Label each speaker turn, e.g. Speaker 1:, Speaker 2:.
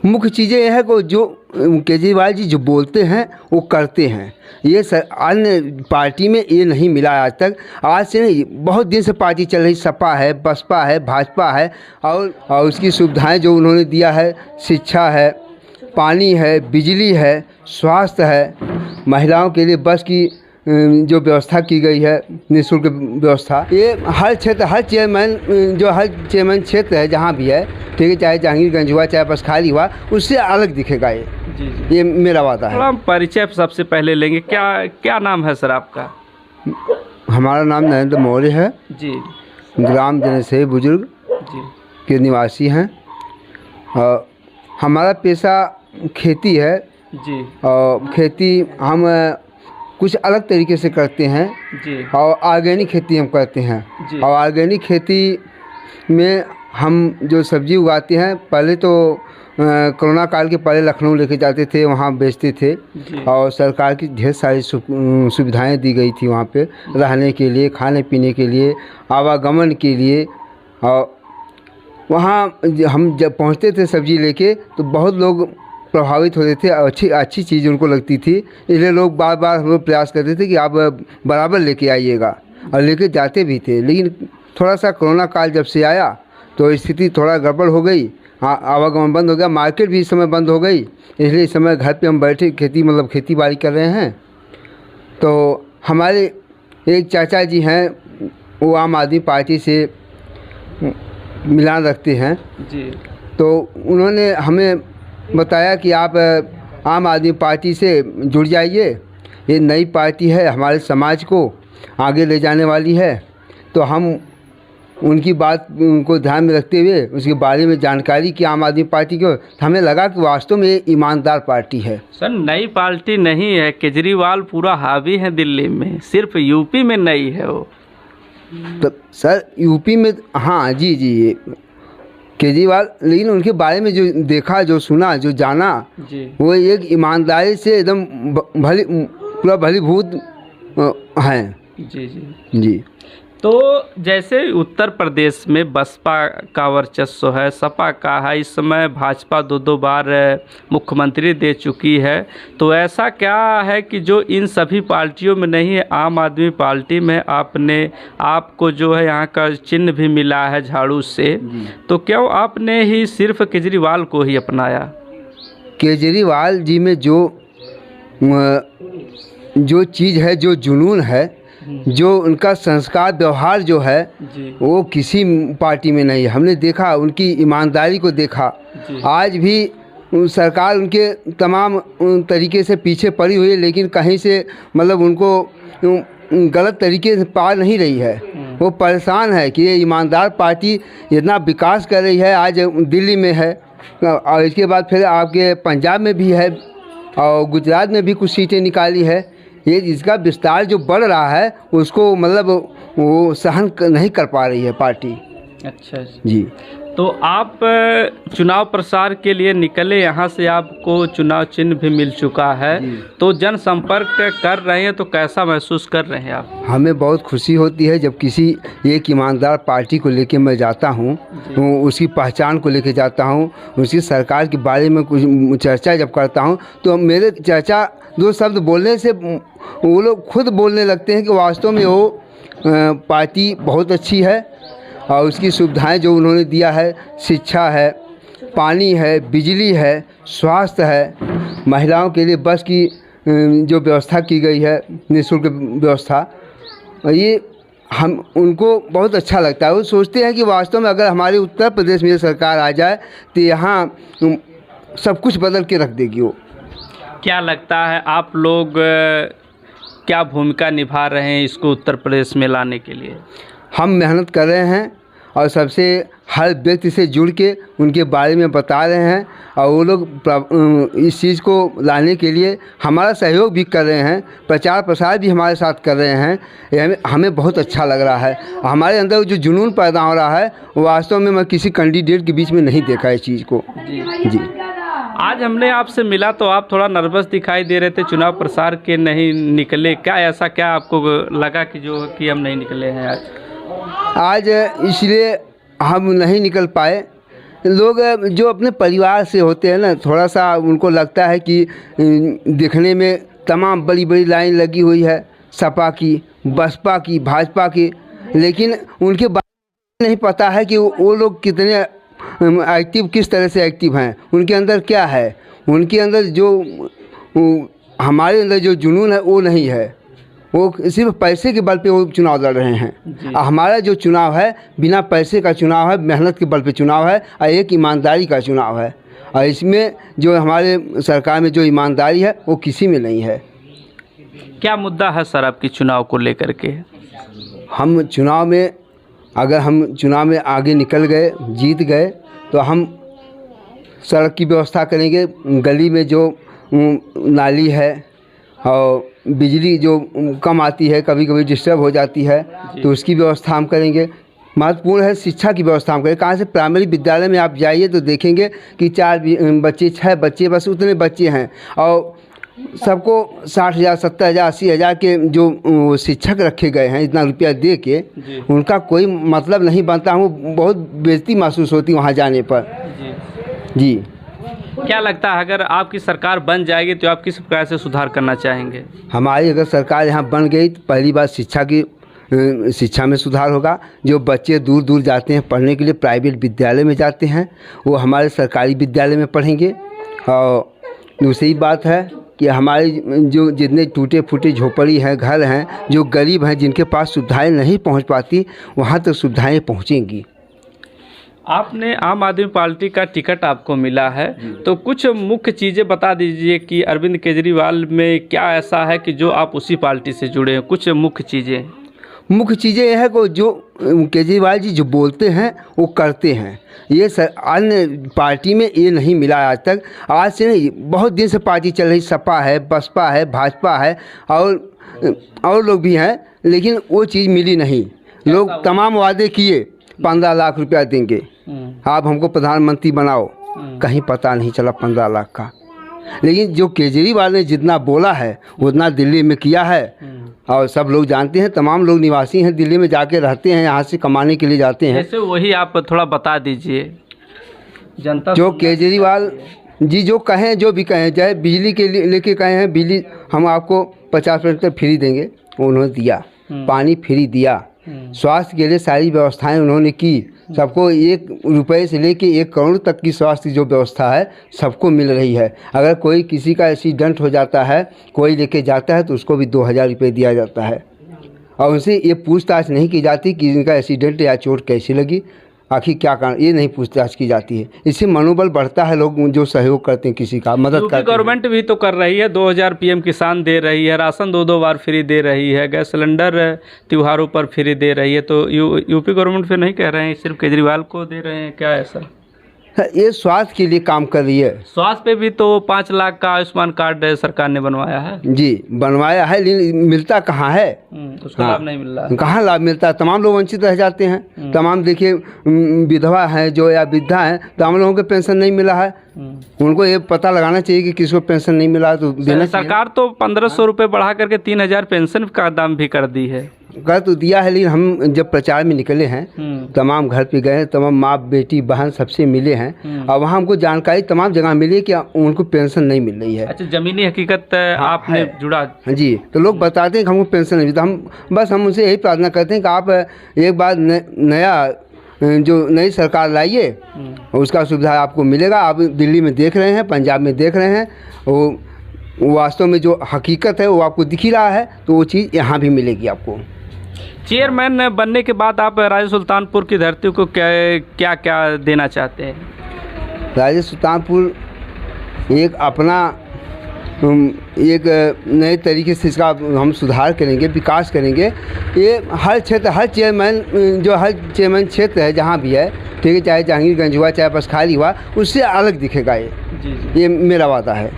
Speaker 1: मुख्य चीज़ें यह है कि जो केजरीवाल जी जो बोलते हैं वो करते हैं। ये अन्य पार्टी में ये नहीं मिला आज तक। आज से नहीं, बहुत दिन से पार्टी चल रही, सपा है, बसपा है, भाजपा है, और उसकी सुविधाएं जो उन्होंने दिया है, शिक्षा है, पानी है, बिजली है, स्वास्थ्य है, महिलाओं के लिए बस की जो व्यवस्था की गई है, निःशुल्क व्यवस्था, ये हर क्षेत्र, हर चेयरमैन क्षेत्र है जहाँ भी है, ठीक है, चाहे जहांगीरगंज हुआ, चाहे बसखाली हुआ, उससे अलग दिखेगा ये। जी। ये मेरा वादा है।
Speaker 2: हम परिचय सबसे पहले लेंगे, क्या नाम है सर आपका?
Speaker 1: हमारा नाम नरेंद्र मौर्य है
Speaker 2: जी।
Speaker 1: ग्राम जनसेवी बुजुर्ग
Speaker 2: जी
Speaker 1: के निवासी हैं। हमारा पेशा खेती है
Speaker 2: जी।
Speaker 1: और खेती हम कुछ अलग तरीके से करते हैं
Speaker 2: जी।
Speaker 1: और ऑर्गेनिक खेती हम करते हैं
Speaker 2: जी।
Speaker 1: और ऑर्गेनिक खेती में हम जो सब्जी उगाते हैं, पहले तो कोरोना काल के पहले लखनऊ लेके जाते थे, वहाँ बेचते थे और सरकार की ढेर सारी सुविधाएं दी गई थी वहाँ पे, रहने के लिए, खाने पीने के लिए, आवागमन के लिए। और वहाँ हम जब पहुँचते थे सब्जी लेके तो बहुत लोग प्रभावित होते थे, अच्छी चीज़ उनको लगती थी, इसलिए लोग बार बार हम लोग प्रयास करते थे कि आप बराबर लेके आइएगा, और लेके जाते भी थे। लेकिन थोड़ा सा कोरोना काल जब से आया तो स्थिति थोड़ा गड़बड़ हो गई, आवागमन बंद हो गया, मार्केट भी इस समय बंद हो गई, इसलिए इस समय घर पे हम बैठे खेती बाड़ी कर रहे हैं। तो हमारे एक चाचा जी हैं, वो आम आदमी पार्टी से मिलान रखते हैं
Speaker 2: जी।
Speaker 1: तो उन्होंने हमें बताया कि आप आम आदमी पार्टी से जुड़ जाइए, ये नई पार्टी है, हमारे समाज को आगे ले जाने वाली है। तो हम उनकी बात को ध्यान में रखते हुए उसके बारे में जानकारी की आम आदमी पार्टी को, तो हमें लगा कि वास्तव में ये ईमानदार पार्टी है।
Speaker 2: सर नई पार्टी नहीं है, केजरीवाल पूरा हावी है दिल्ली में, सिर्फ यूपी में नई है वो।
Speaker 1: तो सर यूपी में, हाँ जी जी, केजरीवाल, लेकिन उनके बारे में जो देखा, जो सुना, जो जाना
Speaker 2: जी,
Speaker 1: वो एक ईमानदारी से एकदम पूरा भलीभूत हैं।
Speaker 2: जी जी
Speaker 1: जी।
Speaker 2: तो जैसे उत्तर प्रदेश में बसपा का वर्चस्व है, सपा का है, इस समय भाजपा दो बार मुख्यमंत्री दे चुकी है, तो ऐसा क्या है कि जो इन सभी पार्टियों में नहीं है, आम आदमी पार्टी में आपको जो है यहाँ का चिन्ह भी मिला है झाड़ू से, तो क्यों आपने ही सिर्फ केजरीवाल को ही अपनाया?
Speaker 1: केजरीवाल जी में जो चीज़ है, जो जुनून है, जो उनका संस्कार व्यवहार जो है, वो किसी पार्टी में नहीं है। हमने देखा, उनकी ईमानदारी को देखा। आज भी सरकार उनके तमाम तरीके से पीछे पड़ी हुई है, लेकिन कहीं से मतलब उनको गलत तरीके से पा नहीं रही है। वो परेशान है कि ये ईमानदार पार्टी इतना विकास कर रही है, आज दिल्ली में है और इसके बाद फिर आपके पंजाब में भी है और गुजरात में भी कुछ सीटें निकाली है। ये इसका विस्तार जो बढ़ रहा है उसको मतलब वो सहन नहीं कर पा रही है पार्टी।
Speaker 2: अच्छा
Speaker 1: जी।
Speaker 2: तो आप चुनाव प्रचार के लिए निकले, यहाँ से आपको चुनाव चिन्ह भी मिल चुका है, तो जनसंपर्क कर रहे हैं, तो कैसा महसूस कर रहे हैं आप? हमें
Speaker 1: बहुत खुशी होती है जब किसी एक ईमानदार पार्टी को लेके मैं जाता हूँ, उसकी पहचान को लेके जाता हूँ, उसकी सरकार के बारे में कुछ चर्चा जब करता हूँ, तो मेरे चर्चा दो शब्द बोलने से वो लोग खुद बोलने लगते हैं कि वास्तव में वो पार्टी बहुत अच्छी है और उसकी सुविधाएं जो उन्होंने दिया है, शिक्षा है, पानी है, बिजली है, स्वास्थ्य है, महिलाओं के लिए बस की जो व्यवस्था की गई है, निःशुल्क व्यवस्था, ये हम उनको बहुत अच्छा लगता है। वो सोचते हैं कि वास्तव में अगर हमारे उत्तर प्रदेश में सरकार आ जाए तो यहाँ सब कुछ बदल के रख देगी। वो
Speaker 2: क्या लगता है आप लोग क्या भूमिका निभा रहे हैं इसको उत्तर प्रदेश में लाने के लिए?
Speaker 1: हम मेहनत कर रहे हैं और सबसे हर व्यक्ति से जुड़ के उनके बारे में बता रहे हैं और वो लोग इस चीज़ को लाने के लिए हमारा सहयोग भी कर रहे हैं, प्रचार प्रसार भी हमारे साथ कर रहे हैं। ये हमें बहुत अच्छा लग रहा है। हमारे अंदर जो जुनून पैदा हो रहा है वो वास्तव में मैं किसी कैंडिडेट के बीच में नहीं देखा इस चीज़ को। जी।
Speaker 2: आज हमने आपसे मिला तो आप थोड़ा नर्वस दिखाई दे रहे थे, चुनाव प्रसार के नहीं निकले, क्या ऐसा क्या आपको लगा कि हम नहीं निकले हैं आज?
Speaker 1: इसलिए हम नहीं निकल पाए लोग जो अपने परिवार से होते हैं ना, थोड़ा सा उनको लगता है कि देखने में तमाम बड़ी बड़ी लाइन लगी हुई है, सपा की, बसपा की, भाजपा की, लेकिन उनके बारे में नहीं पता है कि वो लोग कितने एक्टिव, किस तरह से एक्टिव हैं, उनके अंदर क्या है। उनके अंदर जो हमारे अंदर जो जुनून है वो नहीं है, वो सिर्फ पैसे के बल पे वो चुनाव लड़ रहे हैं। हमारा जो चुनाव है बिना पैसे का चुनाव है, मेहनत के बल पे चुनाव है और एक ईमानदारी का चुनाव है। और इसमें जो हमारे सरकार में जो ईमानदारी है वो किसी में नहीं है।
Speaker 2: क्या मुद्दा है सर आपकी चुनाव को लेकर के?
Speaker 1: हम चुनाव में, अगर हम चुनाव में आगे निकल गए, जीत गए, तो हम सड़क की व्यवस्था करेंगे, गली में जो नाली है और बिजली जो कम आती है, कभी कभी डिस्टर्ब हो जाती है, तो उसकी व्यवस्था हम करेंगे। महत्वपूर्ण है शिक्षा की व्यवस्था हम करें। कहाँ से? प्राइमरी विद्यालय में आप जाइए तो देखेंगे कि 4 बच्चे, 6 बच्चे, बस उतने बच्चे हैं और सबको 60,000, 70,000, 80,000 के जो शिक्षक रखे गए हैं, इतना रुपया दे के, उनका कोई मतलब नहीं बनता। हमको बहुत बेइज्जती महसूस होती वहाँ जाने पर। जी।
Speaker 2: क्या लगता है अगर आपकी सरकार बन जाएगी तो आप किस प्रकार से सुधार करना चाहेंगे?
Speaker 1: हमारी अगर सरकार यहाँ बन गई तो पहली बात शिक्षा में सुधार होगा। जो बच्चे दूर दूर जाते हैं पढ़ने के लिए, प्राइवेट विद्यालय में जाते हैं, वो हमारे सरकारी विद्यालय में पढ़ेंगे। और दूसरी बात है कि हमारे जो जितने टूटे फूटे झोपड़ी हैं, घर हैं, जो गरीब हैं, जिनके पास सुविधाएं नहीं पहुंच पाती, वहां तक सुविधाएं पहुंचेंगी।
Speaker 2: आपने आम आदमी पार्टी का टिकट आपको मिला है, तो कुछ मुख्य चीज़ें बता दीजिए कि अरविंद केजरीवाल में क्या ऐसा है कि जो आप उसी पार्टी से जुड़े हैं? कुछ मुख्य चीज़ें यह है कि जो केजरीवाल जी जो बोलते हैं वो करते हैं। ये अन्य पार्टी में ये नहीं मिला आज तक। आज से नहीं, बहुत दिन से पार्टी चल रही, सपा है, बसपा है, भाजपा है और लोग भी हैं, लेकिन वो चीज़ मिली नहीं। लोग तमाम वादे किए, 15 लाख रुपया देंगे, आप हमको प्रधानमंत्री बनाओ, कहीं पता नहीं चला 15 लाख का। लेकिन जो केजरीवाल ने जितना बोला है उतना दिल्ली में किया है और सब लोग जानते हैं, तमाम लोग निवासी हैं, दिल्ली में जाके रहते हैं, यहाँ से कमाने के लिए जाते हैं। जैसे वही आप थोड़ा बता दीजिए जनता।
Speaker 1: जो केजरीवाल जी जो कहें, जो भी कहें, चाहे बिजली के लिए लेके कहे हैं, बिजली हम आपको 50% तक फ्री देंगे, उन्होंने दिया। पानी फ्री दिया। स्वास्थ्य के लिए सारी व्यवस्थाएं उन्होंने की। सबको 1 रुपये से लेके 1 करोड़ तक की स्वास्थ्य जो व्यवस्था है सबको मिल रही है। अगर कोई किसी का एक्सीडेंट हो जाता है, कोई लेके जाता है, तो उसको भी 2,000 रुपये दिया जाता है और उनसे ये पूछताछ नहीं की जाती कि इनका एक्सीडेंट या चोट कैसी लगी, आखिर क्या कारण, ये नहीं पूछताछ की जाती है। इससे मनोबल बढ़ता है, लोग जो सहयोग करते हैं, किसी का मदद करते हैं।
Speaker 2: गवर्नमेंट भी तो कर रही है, 2,000 PM किसान दे रही है, राशन 2 बार फ्री दे रही है, गैस सिलेंडर त्योहारों पर फ्री दे रही है। तो यूपी गवर्नमेंट फिर नहीं कह रहे हैं, सिर्फ केजरीवाल को दे रहे हैं, क्या ऐसा?
Speaker 1: ये स्वास्थ्य के लिए काम कर रही है।
Speaker 2: स्वास्थ्य पे भी तो 5 लाख का आयुष्मान कार्ड सरकार ने बनवाया है। जी,
Speaker 1: बनवाया है, लेकिन मिलता कहाँ है?
Speaker 2: उसका लाभ नहीं मिल रहा है।
Speaker 1: कहाँ लाभ मिलता है? तमाम लोग वंचित रह जाते हैं। तमाम देखिए विधवा हैं जो या वृद्धा हैं, तमाम लोगों को पेंशन नहीं मिला है। उनको ये पता लगाना चाहिए कि किसको पेंशन नहीं मिला तो देना।
Speaker 2: सरकार तो 1,500 रुपये बढ़ा करके 3,000 पेंशन का दाम भी कर दी है।
Speaker 1: कर तो दिया है, लेकिन हम जब प्रचार में निकले हैं, तमाम घर पे गए, तमाम माँ बेटी बहन सबसे मिले हैं और वहाँ हमको जानकारी तमाम जगह मिली कि उनको पेंशन नहीं मिल रही है।
Speaker 2: अच्छा, जमीनी हकीकत आपने जुड़ा?
Speaker 1: जी, तो लोग बताते हैं कि हमको पेंशन नहीं मिलता। हम उनसे यही प्रार्थना करते हैं कि आप एक बार नया जो नई सरकार लाइए, उसका सुविधा आपको मिलेगा। आप दिल्ली में देख रहे हैं, पंजाब में देख रहे हैं, वो वास्तव में जो हकीकत है वो आपको दिख ही रहा है, तो वो चीज़ यहाँ भी मिलेगी आपको।
Speaker 2: चेयरमैन बनने के बाद आप राजा सुल्तानपुर की धरती को क्या क्या देना चाहते हैं?
Speaker 1: राजा सुल्तानपुर एक अपना एक नए तरीके से इसका हम सुधार करेंगे, विकास करेंगे। ये हर क्षेत्र, हर चेयरमैन क्षेत्र है जहाँ भी है, ठीक है, चाहे जहांगीरगंज हुआ, चाहे बसखाली हुआ, उससे अलग दिखेगा ये मेरा वादा है।